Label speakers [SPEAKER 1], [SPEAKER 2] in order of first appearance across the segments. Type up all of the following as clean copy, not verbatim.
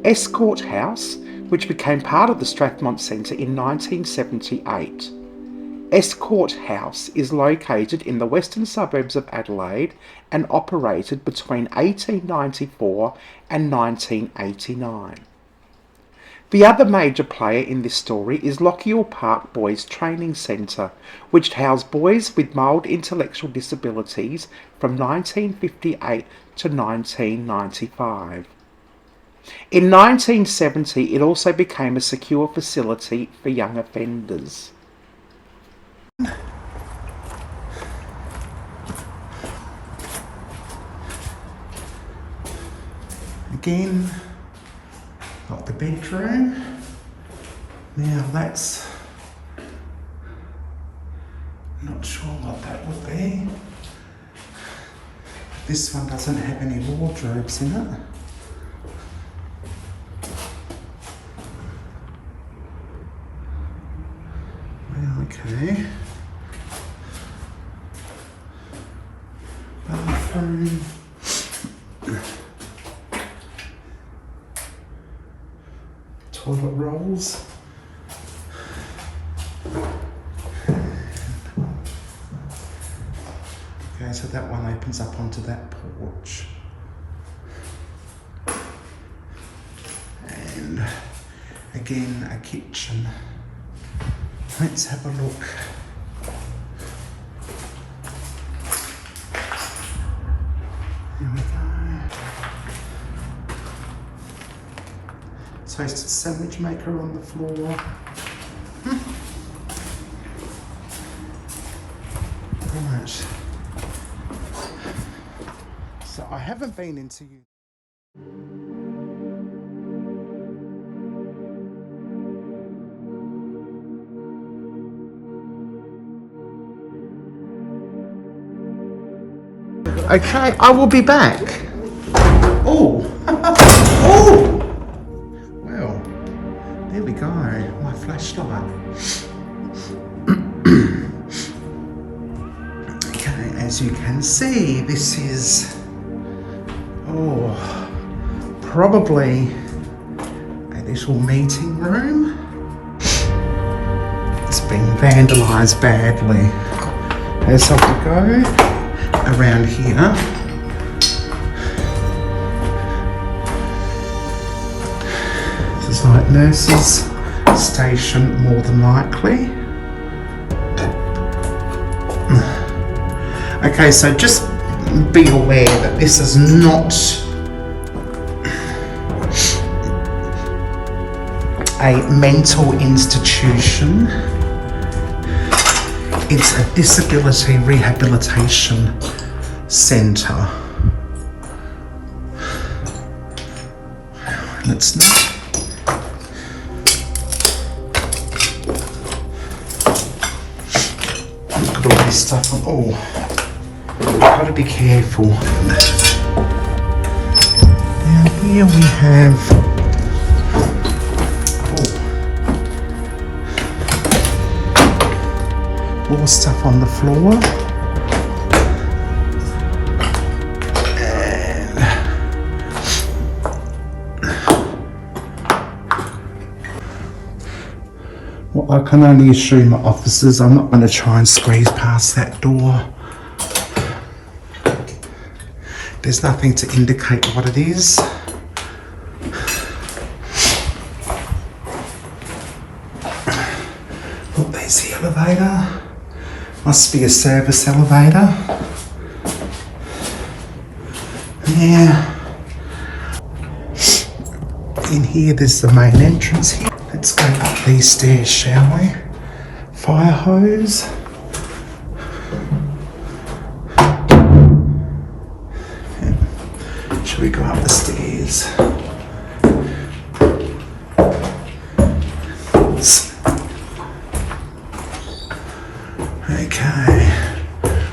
[SPEAKER 1] Escort House, which became part of the Strathmont Centre in 1978. Escort House is located in the western suburbs of Adelaide and operated between 1894 and 1989. The other major player in this story is Lochiel Park Boys Training Centre, which housed boys with mild intellectual disabilities from 1958 to 1995. In 1970, it also became a secure facility for young offenders. Again, got the bedroom. Now that's, not sure what that would be. This one doesn't have any wardrobes in it. Well, okay. Bathroom. Toilet rolls. Okay, so that one opens up onto that porch. And again, a kitchen. Let's have a look. Here we go. Toasted sandwich maker on the floor. Right. So I haven't been into you. Okay, I will be back. Oh, oh. Well, there we go. My flashlight. Okay, as you can see, this is probably a little meeting room. It's been vandalised badly. As I go around here, this is like nurses' station, more than likely. Okay, so just be aware that this is not a mental institution. It's a disability rehabilitation centre. Let's not. Look at all this stuff. Oh, I've got to be careful. Now here we have. More stuff on the floor. And well, I can only assume are officers. I'm not going to try and squeeze past that door. There's nothing to indicate what it is. Oh, there's the elevator. Must be a service elevator. Yeah. In here, there's the main entrance here. Let's go up these stairs, shall we? Fire hose. Shall we go up the stairs? Okay,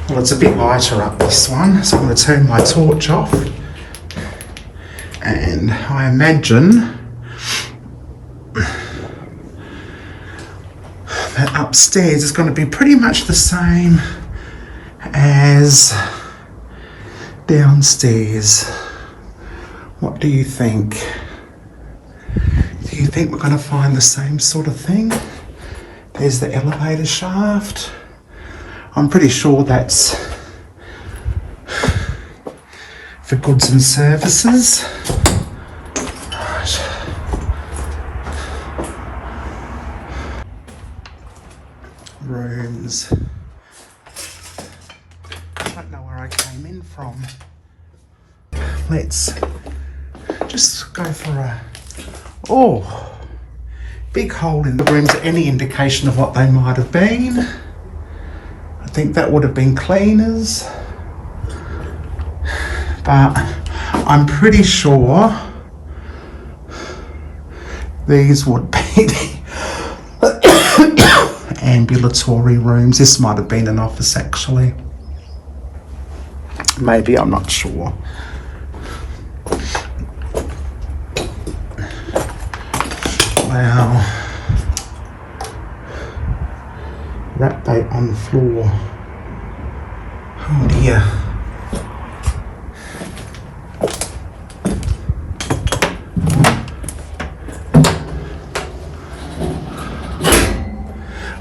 [SPEAKER 1] well it's a bit lighter up this one, so I'm going to turn my torch off, and I imagine that upstairs is going to be pretty much the same as downstairs. What do you think? Do you think we're going to find the same sort of thing? There's the elevator shaft. I'm pretty sure that's for goods and services. Right. Rooms. I don't know where I came in from. Let's just go for a... Oh! Big hole in the rooms. Any indication of what they might have been? I think that would have been cleaners. But I'm pretty sure these would be the ambulatory rooms. This might have been an office actually. Maybe, I'm not sure. Wow. Rat bait on the floor. Oh dear.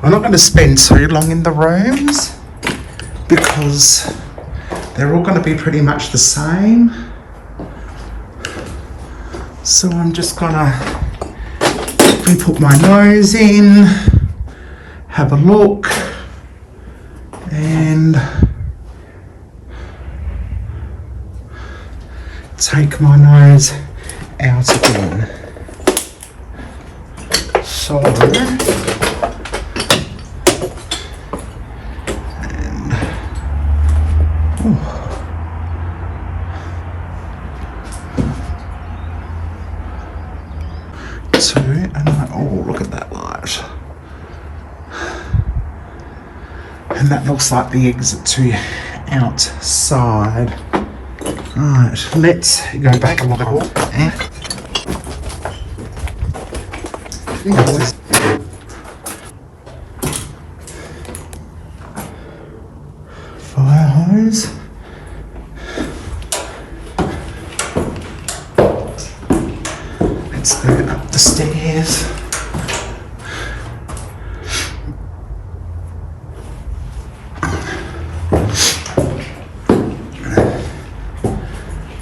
[SPEAKER 1] I'm not going to spend too long in the rooms because they're all going to be pretty much the same. So I'm just going to put my nose in, have a look, and take my nose out again. So, two, and oh, look at that light. And that looks like the exit to outside. Right, let's go back a little. Fire hose. Let's go up the stairs.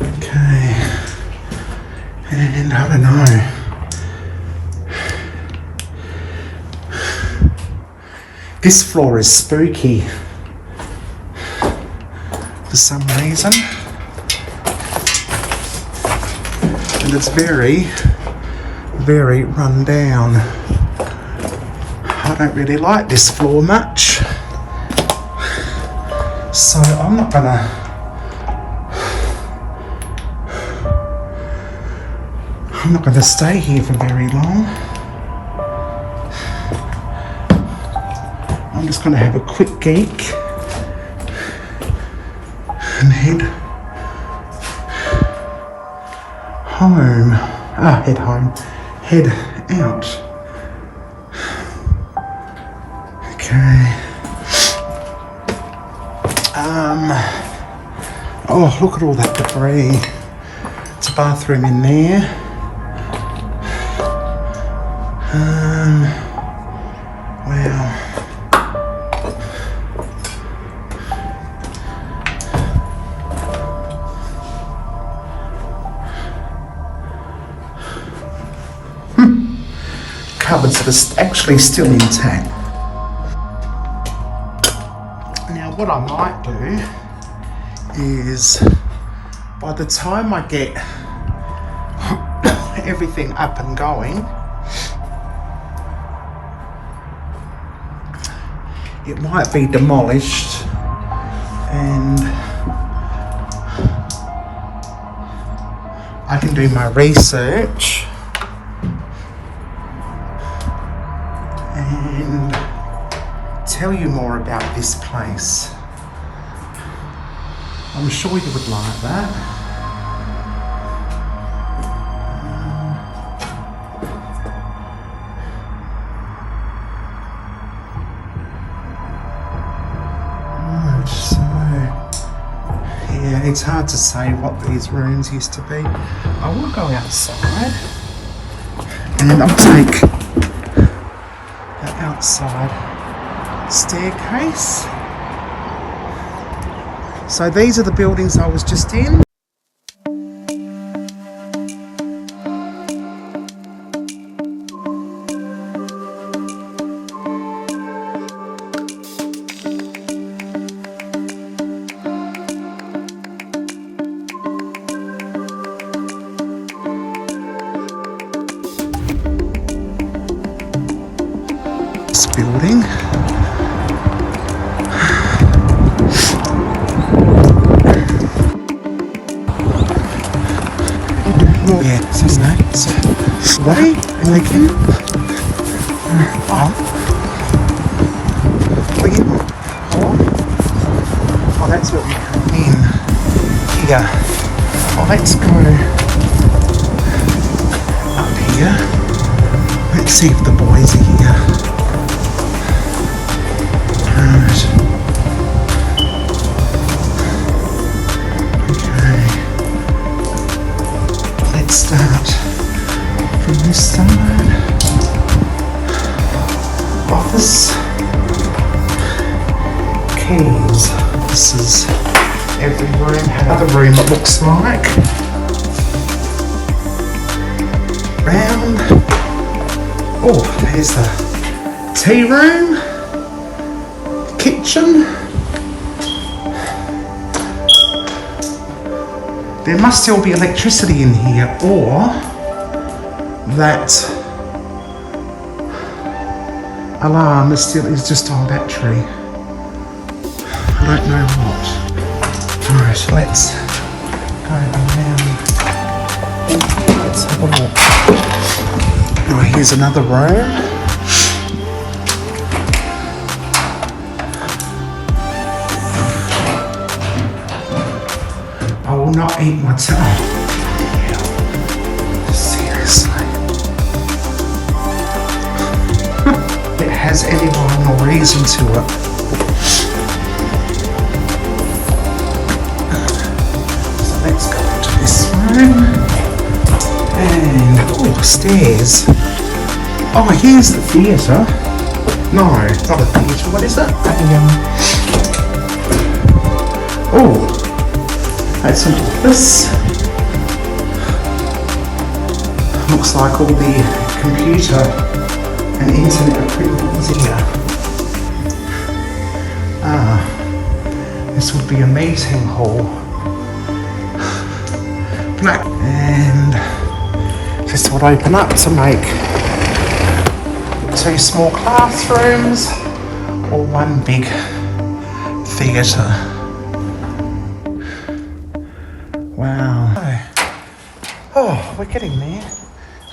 [SPEAKER 1] Okay. And I don't know. This floor is spooky for some reason. And it's very, very run down. I don't really like this floor much. So I'm not gonna stay here for very long. I'm just gonna have a quick geek and head home. Head home. Head out. Okay. Oh, look at all that debris. It's a bathroom in there. Wow. Cupboards that are actually still intact. Now what I might do is, by the time I get everything up and going, it might be demolished and I can do my research and tell you more about this place. I'm sure you would like that. Right, so yeah, it's hard to say what these rooms used to be. I will go outside. And I'll take the outside staircase. So these are the buildings I was just in. This building. Yeah, so nice. Ready? Making. Oh, that's what we come in. Here. Oh, let's go up here. Let's see if the boys are here. Right. Okay. Let's start from this side. Office. Keys. This is every room. Another room it looks like. Round. Oh, there's the tea room. Kitchen. There must still be electricity in here, or that alarm is just on battery. I don't know what. Alright, let's go around. Let's have a look. Oh, here's another room. I will not eat my tongue. Seriously. It has any rhyme or reason to it. So let's go into this room. And, oh, stairs. Oh, here's the theatre. No, it's not a theatre. What is it? Oh. That's an office. Looks like all the computer and internet equipment is here. This would be a meeting hall. And this would open up to make 2 small classrooms or 1 big theatre. Wow. Oh, we're getting there.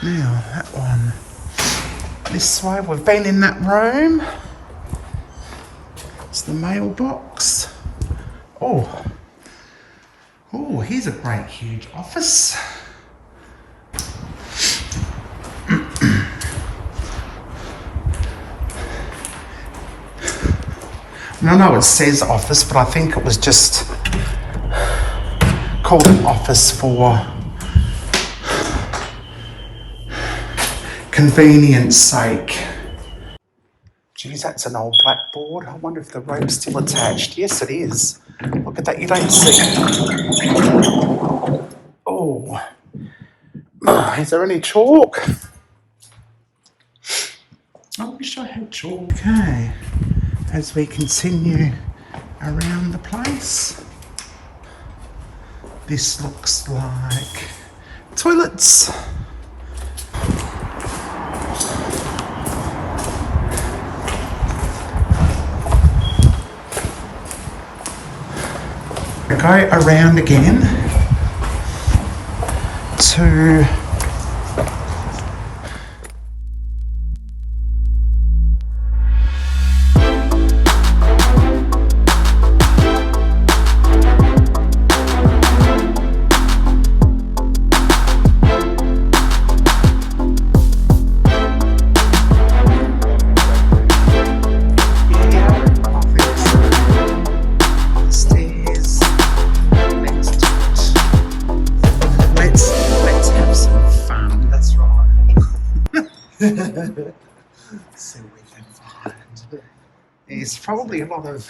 [SPEAKER 1] Now, that one. This way, we've been in that room. It's the mailbox. Oh. Oh, here's a great huge office. I know it says office, but I think it was just called an office for convenience sake. Geez, that's an old blackboard. I wonder if the rope's still attached. Yes, it is. Look at that, you don't see. Oh. Is there any chalk? I wish I had chalk. Okay, as we continue around the place. This looks like toilets. I go around again to let's have some see what we can find. It's probably a lot of...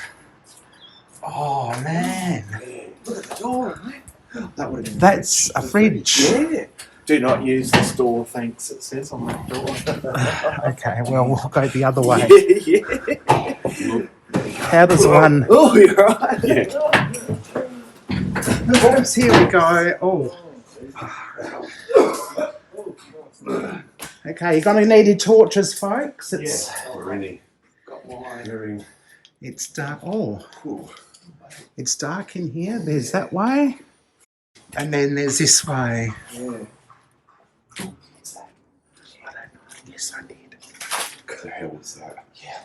[SPEAKER 1] Oh, man.
[SPEAKER 2] Look at the door, mate. That would have been
[SPEAKER 1] That's a fridge.
[SPEAKER 2] Yeah. Do not use this door, thanks, it says on that door.
[SPEAKER 1] Okay, well, we'll go the other way.
[SPEAKER 2] Yeah.
[SPEAKER 1] How does one...
[SPEAKER 2] Oh, you're right. Yeah.
[SPEAKER 1] Oops, here we go. Oh. Okay, you're going to need your torches, folks. It's,
[SPEAKER 2] Already. Got wiring.
[SPEAKER 1] It's dark. Oh. It's dark in here. There's that way. And then there's this way.
[SPEAKER 2] Yeah.
[SPEAKER 1] I don't know. Yes, I did.
[SPEAKER 2] What the hell was that? Yeah.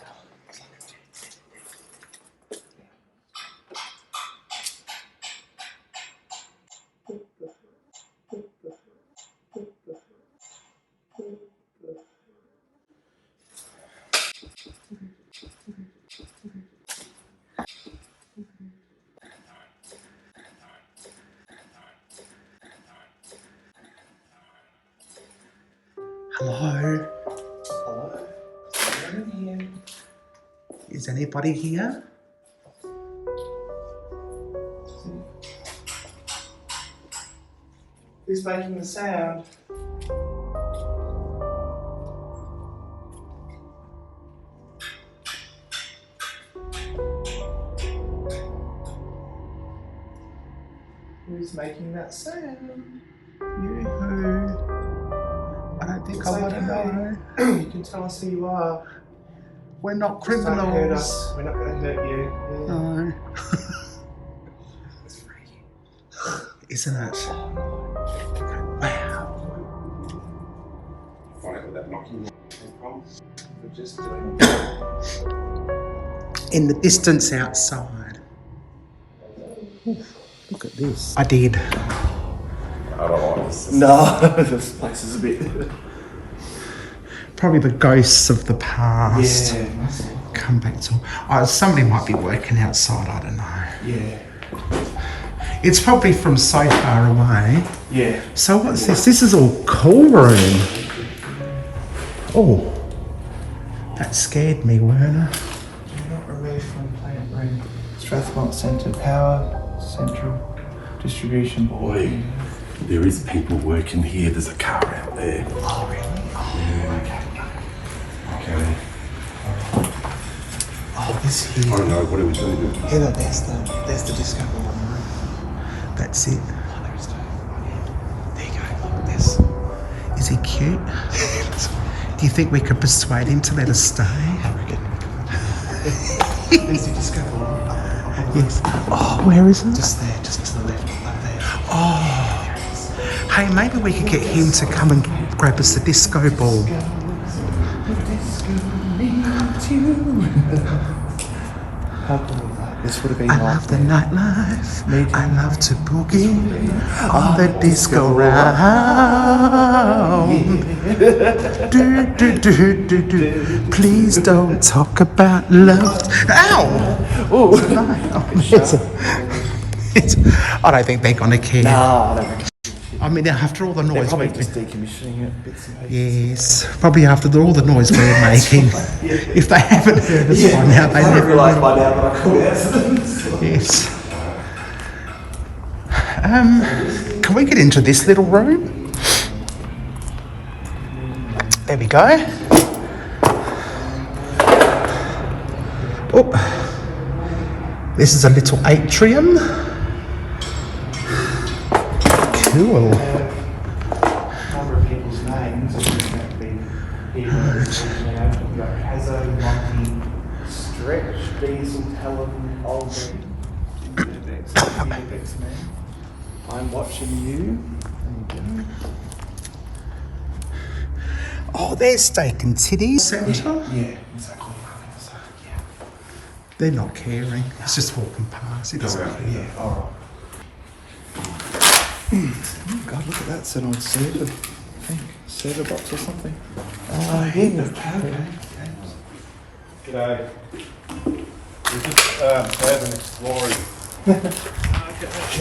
[SPEAKER 1] Hello.
[SPEAKER 2] Hello. You're in here.
[SPEAKER 1] Is anybody here?
[SPEAKER 2] Who's making the sound? Who's making that sound?
[SPEAKER 1] You. I don't think
[SPEAKER 2] It's
[SPEAKER 1] I want to
[SPEAKER 2] okay.
[SPEAKER 1] know.
[SPEAKER 2] You can tell us who you are.
[SPEAKER 1] We're not
[SPEAKER 2] Just don't hurt
[SPEAKER 1] criminals.
[SPEAKER 2] us. We're not going to hurt you. Yeah.
[SPEAKER 1] No.
[SPEAKER 2] It's freaky.
[SPEAKER 1] Isn't it? Wow.
[SPEAKER 2] Right, with that knocking from. We're just doing
[SPEAKER 1] In the distance outside. Oof, look at this. I did.
[SPEAKER 2] I don't like this. No, this place is a bit.
[SPEAKER 1] Probably the ghosts of the past.
[SPEAKER 2] Yeah.
[SPEAKER 1] Come back to... Oh, somebody might be working outside, I don't know.
[SPEAKER 2] Yeah.
[SPEAKER 1] It's probably from so far away.
[SPEAKER 2] Yeah.
[SPEAKER 1] So what's this? This is all cool room. Oh, that scared me, Werner.
[SPEAKER 2] Do not remove from plant room. Strathmont Centre Power Central Distribution.
[SPEAKER 3] Boy, there is people working here. There's a car out there.
[SPEAKER 2] Oh really?
[SPEAKER 3] Okay.
[SPEAKER 2] Oh, this
[SPEAKER 3] I
[SPEAKER 2] here.
[SPEAKER 3] don't know. What are we doing?
[SPEAKER 2] Heather, there's the disco ball on the roof.
[SPEAKER 1] That's it.
[SPEAKER 2] Oh, there is there you go. Look at this.
[SPEAKER 1] Is he cute? Do you think we could persuade him to let us stay?
[SPEAKER 2] I reckon. There's the disco ball. Up
[SPEAKER 1] Yes. Oh, where is it?
[SPEAKER 2] just there, just to the left, up there.
[SPEAKER 1] Oh. Hey, maybe we could get him to come and grab us the disco ball.
[SPEAKER 2] How cool is that? This would have been
[SPEAKER 1] I
[SPEAKER 2] like
[SPEAKER 1] love the nightlife.
[SPEAKER 2] Me too.
[SPEAKER 1] I love to boogie on the disco round. Do, do, do, do, do. Please don't talk about love. Ow!
[SPEAKER 2] Oh,
[SPEAKER 1] I don't think they're gonna care.
[SPEAKER 2] nah, I don't reckon.
[SPEAKER 1] I mean, after all the noise
[SPEAKER 2] Probably
[SPEAKER 1] we've
[SPEAKER 2] just
[SPEAKER 1] been...
[SPEAKER 2] decommissioning it bits and pieces.
[SPEAKER 1] Yes, probably after all the noise we're making. If they haven't heard us by now, they never
[SPEAKER 2] realised by now that I called accidents.
[SPEAKER 1] Yes. Can we get into this little room? There we go. Oh, this is a little atrium. Cool.
[SPEAKER 2] A number of people's names are going to be here. We've got Hazzo, Monty, Stretch, Diesel, Helen, Aldrin, urbex man. I'm watching you. There you go.
[SPEAKER 1] Oh, there's Steak and Titties Centre.
[SPEAKER 2] Yeah, exactly. Yeah.
[SPEAKER 1] They're not caring. It's just walking past. It doesn't care.
[SPEAKER 2] Yeah, alright. Oh God, look at that. It's an old server, I think. Server box or something. Oh, yeah.
[SPEAKER 4] G'day. We're just having exploring.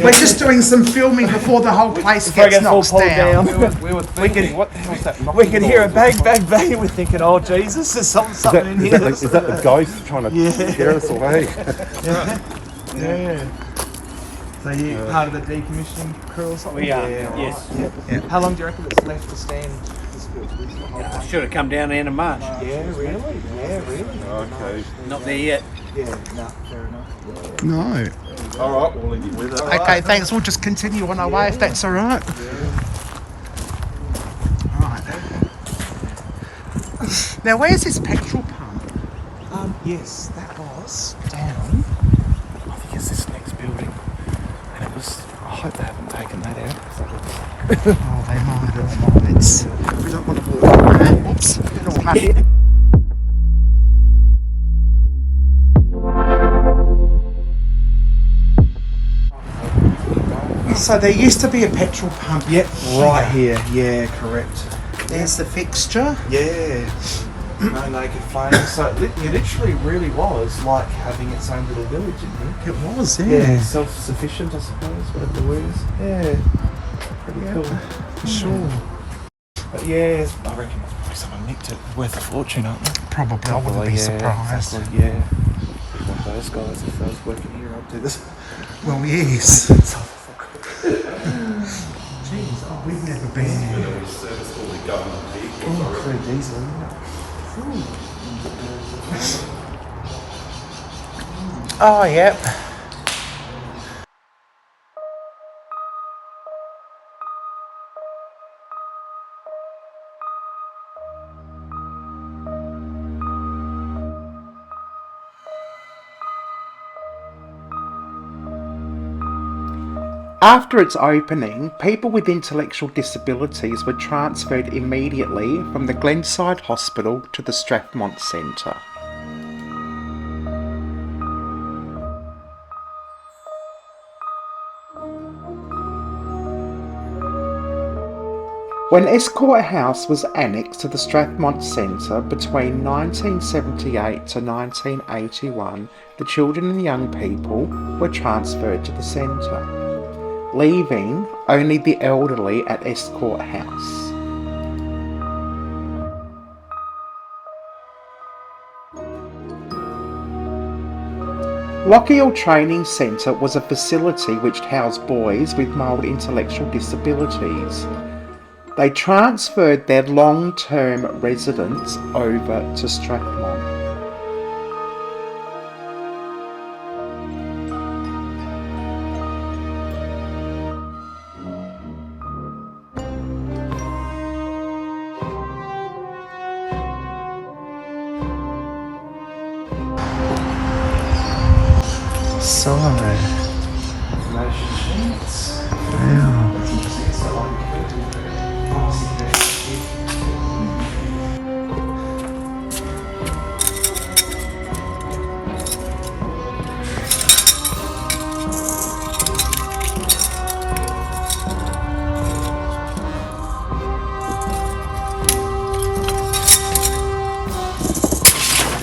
[SPEAKER 2] We're just doing some filming before the whole place gets knocked down.
[SPEAKER 4] We were thinking, what the hell's that? We could hear a bang, bang, bang, and we're thinking, oh Jesus, there's something in here.
[SPEAKER 3] Is that the ghost trying to scare us away?
[SPEAKER 4] Yeah. So you part of the decommissioning crew or something?
[SPEAKER 5] We are, yes.
[SPEAKER 4] Yeah. How long do you reckon it's left to stand?
[SPEAKER 5] I should have come down the end of March.
[SPEAKER 4] Yeah, really? Yeah, really?
[SPEAKER 3] Okay.
[SPEAKER 5] Not there yet.
[SPEAKER 4] Yeah, no, fair enough.
[SPEAKER 2] No.
[SPEAKER 3] All right, we'll leave you with it.
[SPEAKER 2] Okay, thanks. We'll just continue on our way if that's all right. Right. Now, where's this petrol pump?
[SPEAKER 4] Yes, that was down. I think it's this next building. And it was, I hope they haven't taken that out.
[SPEAKER 2] Oh, they might have. We don't want to walk around. Oops. It's muddy. So there used to be a petrol pump.
[SPEAKER 4] Yep, right here. Yeah, correct.
[SPEAKER 2] There's the fixture.
[SPEAKER 4] Yeah. No naked flame. So it literally really was like having its own little village in here.
[SPEAKER 2] It was,
[SPEAKER 4] Yeah, self-sufficient, I suppose, whatever the word is. Yeah, pretty cool.
[SPEAKER 2] For sure.
[SPEAKER 4] But yeah, I reckon that's probably someone nicked it. Worth a fortune, aren't they?
[SPEAKER 2] Probably. I wouldn't be surprised.
[SPEAKER 4] Exactly, yeah. One of those guys, if I was working here, I'd do this.
[SPEAKER 2] Well, yes. Jeez, we've never been here.
[SPEAKER 4] Oh, pretty diesel, isn't it?
[SPEAKER 2] Oh, yep.
[SPEAKER 1] After its opening, people with intellectual disabilities were transferred immediately from the Glenside Hospital to the Strathmont Centre. When Escourt House was annexed to the Strathmont Centre between 1978 to 1981, the children and young people were transferred to the centre, leaving only the elderly at Escourt House. Lochiel Training Centre was a facility which housed boys with mild intellectual disabilities. They transferred their long-term residents over to Strathmont.
[SPEAKER 2] So,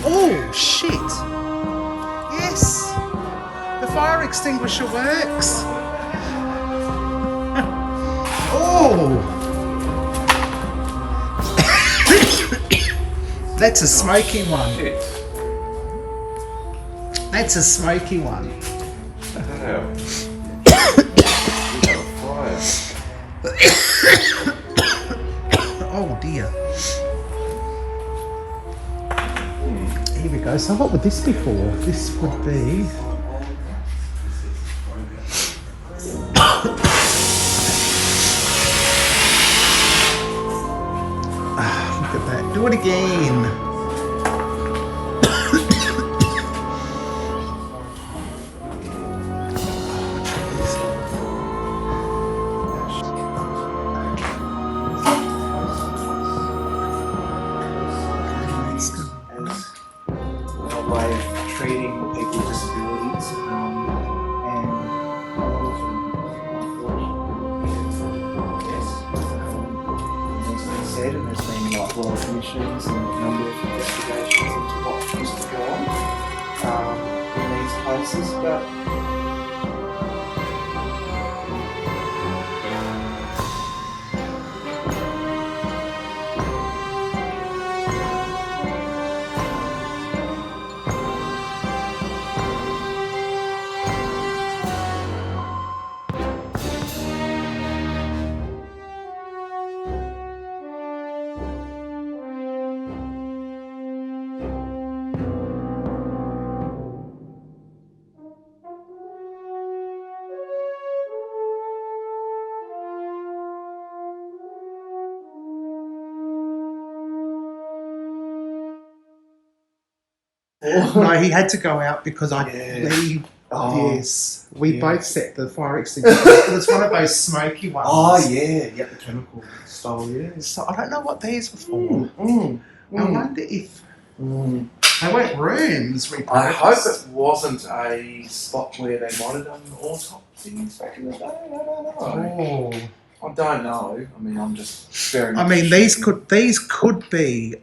[SPEAKER 2] oh, shit. Yes. The fire extinguisher works. Oh. That's a smoky one. That's a smoky one. Oh dear. Here we go. So what would this be for? This would be... look at that. Do it again.
[SPEAKER 4] A way of treating people with disabilities, and as been said, and there's been like royal commissions and a number of investigations into what used to go on in these places, but
[SPEAKER 2] No, he had to go out because I believe.
[SPEAKER 4] Oh,
[SPEAKER 2] Yes, we
[SPEAKER 4] yeah.
[SPEAKER 2] both set the fire extinguisher. It was one of those smoky ones.
[SPEAKER 4] Oh, yeah. Yep, the chemical style, yeah.
[SPEAKER 2] So I don't know what these were for. I
[SPEAKER 4] Mm.
[SPEAKER 2] wonder if
[SPEAKER 4] Mm.
[SPEAKER 2] they weren't rooms.
[SPEAKER 4] I hope
[SPEAKER 2] repurposed.
[SPEAKER 4] it wasn't a spot where they might have done autopsies back in the day. I don't know.
[SPEAKER 2] Oh.
[SPEAKER 4] I don't know. I mean, I'm just very.
[SPEAKER 2] I mean, these could be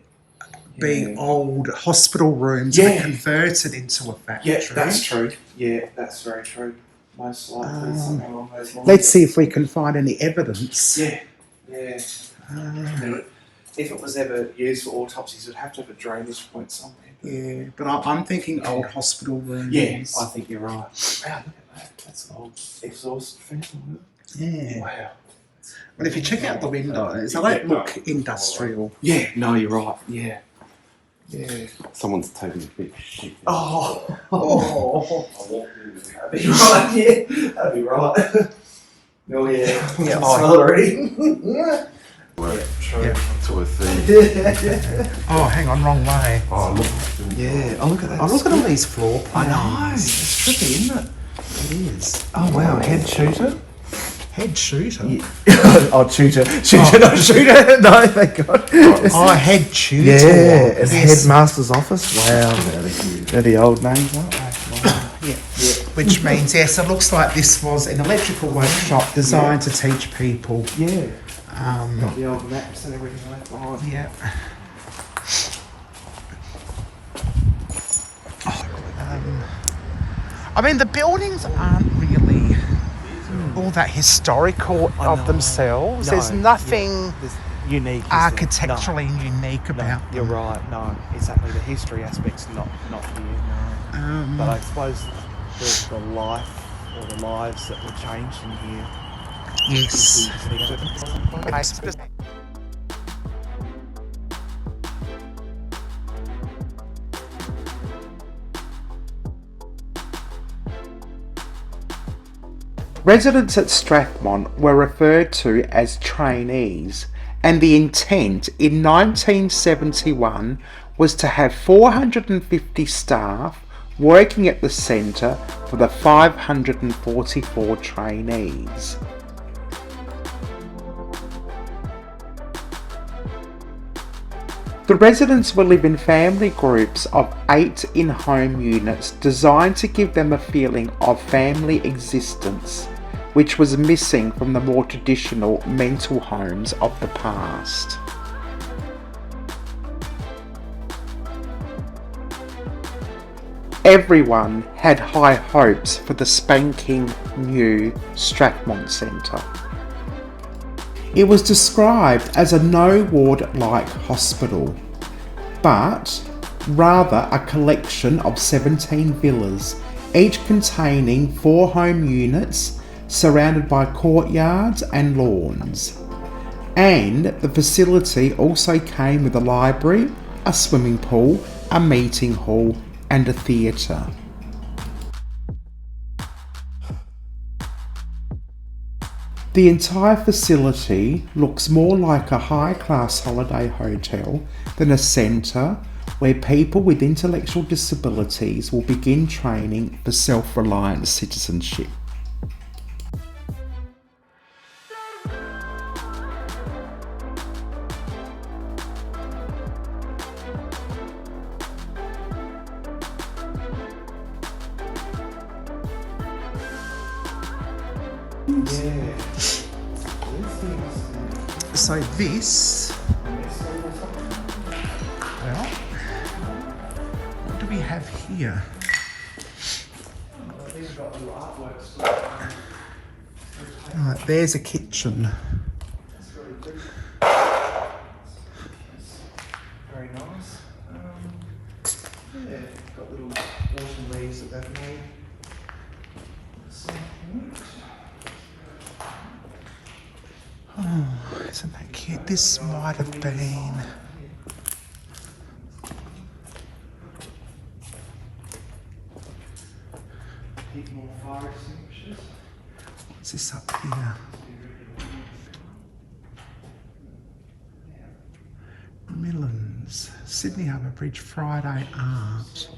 [SPEAKER 2] old hospital rooms that are converted into a factory.
[SPEAKER 4] Yeah, that's true. Yeah, that's very true. Most likely something along those lines.
[SPEAKER 2] Let's see if we can find any evidence.
[SPEAKER 4] Yeah, yeah. I mean, if it was ever used for autopsies, it'd have to have a drainage point somewhere.
[SPEAKER 2] Yeah, but I'm thinking old hospital rooms.
[SPEAKER 4] Yeah, I think you're right. Wow, look at that. That's an old exhaust fan.
[SPEAKER 2] Yeah.
[SPEAKER 4] Wow.
[SPEAKER 2] But if you check out the windows, they don't look industrial.
[SPEAKER 4] Yeah, no, you're right. Yeah. Yeah.
[SPEAKER 3] Someone's taking a big shit.
[SPEAKER 4] Oh. That'd be right, yeah. That'd be right. Oh, yeah.
[SPEAKER 2] Yeah,
[SPEAKER 4] Smell it already.
[SPEAKER 3] Work
[SPEAKER 4] True.
[SPEAKER 3] to a thing.
[SPEAKER 2] Oh, hang on, wrong way.
[SPEAKER 3] Oh, look.
[SPEAKER 4] Yeah. Oh, look at that.
[SPEAKER 2] Oh, look at all these floor plans.
[SPEAKER 4] I know. It's trippy, isn't it?
[SPEAKER 2] It is.
[SPEAKER 4] Oh, wow. Head shooter?
[SPEAKER 2] Head shooter.
[SPEAKER 4] Oh, shooter. Not shooter. No, thank God.
[SPEAKER 2] Oh, head tutor.
[SPEAKER 4] Yeah, it's
[SPEAKER 2] Yes.
[SPEAKER 4] headmaster's office. Wow. They're the old names, aren't they?
[SPEAKER 2] Yeah. Which means, yes, it looks like this was an electrical workshop designed to teach people.
[SPEAKER 4] Yeah. Got the old maps and everything like that.
[SPEAKER 2] Yeah. I mean, the buildings aren't really all that historical of themselves.
[SPEAKER 6] No,
[SPEAKER 2] There's nothing
[SPEAKER 6] There's unique. is there?
[SPEAKER 2] architecturally unique
[SPEAKER 6] No,
[SPEAKER 2] about
[SPEAKER 6] you're
[SPEAKER 2] them.
[SPEAKER 6] right. No, exactly. The history aspect's not here. No. But I suppose the life or the lives that were changed in here.
[SPEAKER 2] Yes.
[SPEAKER 1] Residents at Strathmont were referred to as trainees, and the intent in 1971 was to have 450 staff working at the centre for the 544 trainees. The residents will live in family groups of 8 in-home units designed to give them a feeling of family existence, which was missing from the more traditional mental homes of the past. Everyone had high hopes for the spanking new Strathmont Centre. It was described as a no-ward-like hospital, but rather a collection of 17 villas, each containing 4 home units surrounded by courtyards and lawns. And the facility also came with a library, a swimming pool, a meeting hall and a theatre. The entire facility looks more like a high-class holiday hotel than a centre where people with intellectual disabilities will begin training for self-reliant citizenship.
[SPEAKER 2] So this, well, what do we have here? Right, there's a kitchen.
[SPEAKER 4] Very nice. Yeah, got little autumn leaves that they've made.
[SPEAKER 2] Oh, isn't that cute? This might have been...
[SPEAKER 4] More fire extinguishers.
[SPEAKER 2] What's this up here? Millens, Sydney Harbour Bridge Friday Art.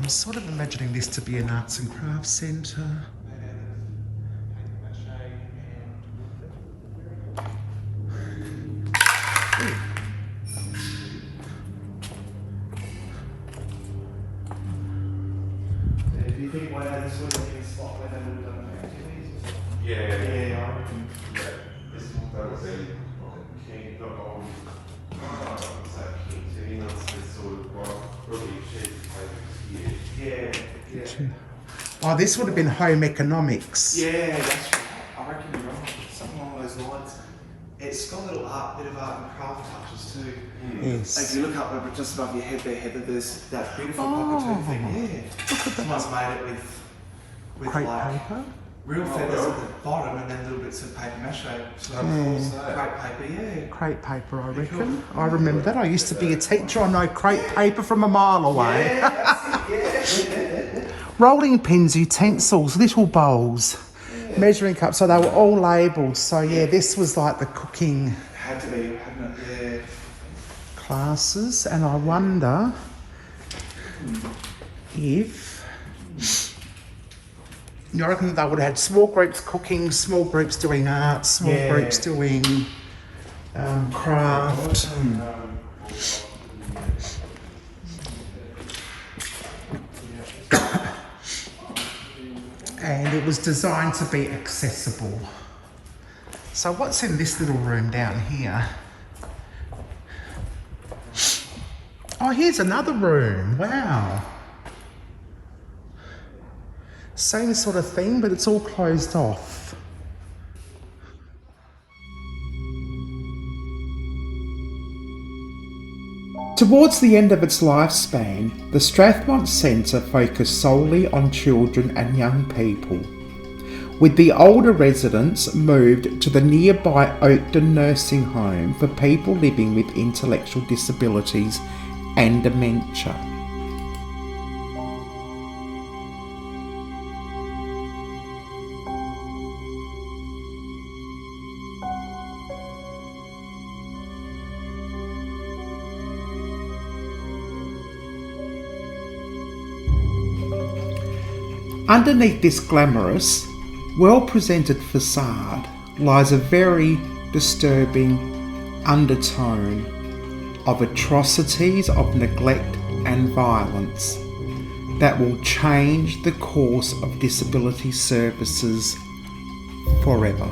[SPEAKER 1] I'm sort of imagining this to be an arts and crafts centre.
[SPEAKER 2] If you think this would have been a spot where they would have done activities or something. Yeah, I reckon.
[SPEAKER 3] This that was a king, not old. I don't say king, so he knows this sort of really cheap here.
[SPEAKER 2] Yeah.
[SPEAKER 1] Oh, this would have been home economics.
[SPEAKER 2] Yeah, that's right. I reckon you're right. Something along those lines. It's got a little bit of art and craft touches too.
[SPEAKER 1] Yes.
[SPEAKER 2] If you look up just above your head there, Heather, there's that beautiful cockatoo thing. Yeah. Someone's made it with
[SPEAKER 1] Crepe
[SPEAKER 2] like
[SPEAKER 1] paper?
[SPEAKER 2] real feathers at the bottom and then little bits of paper mache. So crepe paper, yeah.
[SPEAKER 1] Crepe paper, I reckon. I remember that. I used to be a teacher. I know crepe paper from a mile away.
[SPEAKER 2] Yeah, that's it, yeah.
[SPEAKER 1] Rolling pins, utensils, little bowls, measuring cups. So they were all labelled. So yeah, this was like the cooking
[SPEAKER 2] Had to be, hadn't it? Yeah.
[SPEAKER 1] classes. And I wonder if... I reckon they would have had small groups cooking, small groups doing art, small groups doing craft. And it was designed to be accessible. So what's in this little room down here? Oh, here's another room. Wow. Same sort of thing, but it's all closed off. Towards the end of its lifespan, the Strathmont Centre focused solely on children and young people, with the older residents moved to the nearby Oakden Nursing Home for people living with intellectual disabilities and dementia. Underneath this glamorous, well-presented facade lies a very disturbing undertone of atrocities of neglect and violence that will change the course of disability services forever.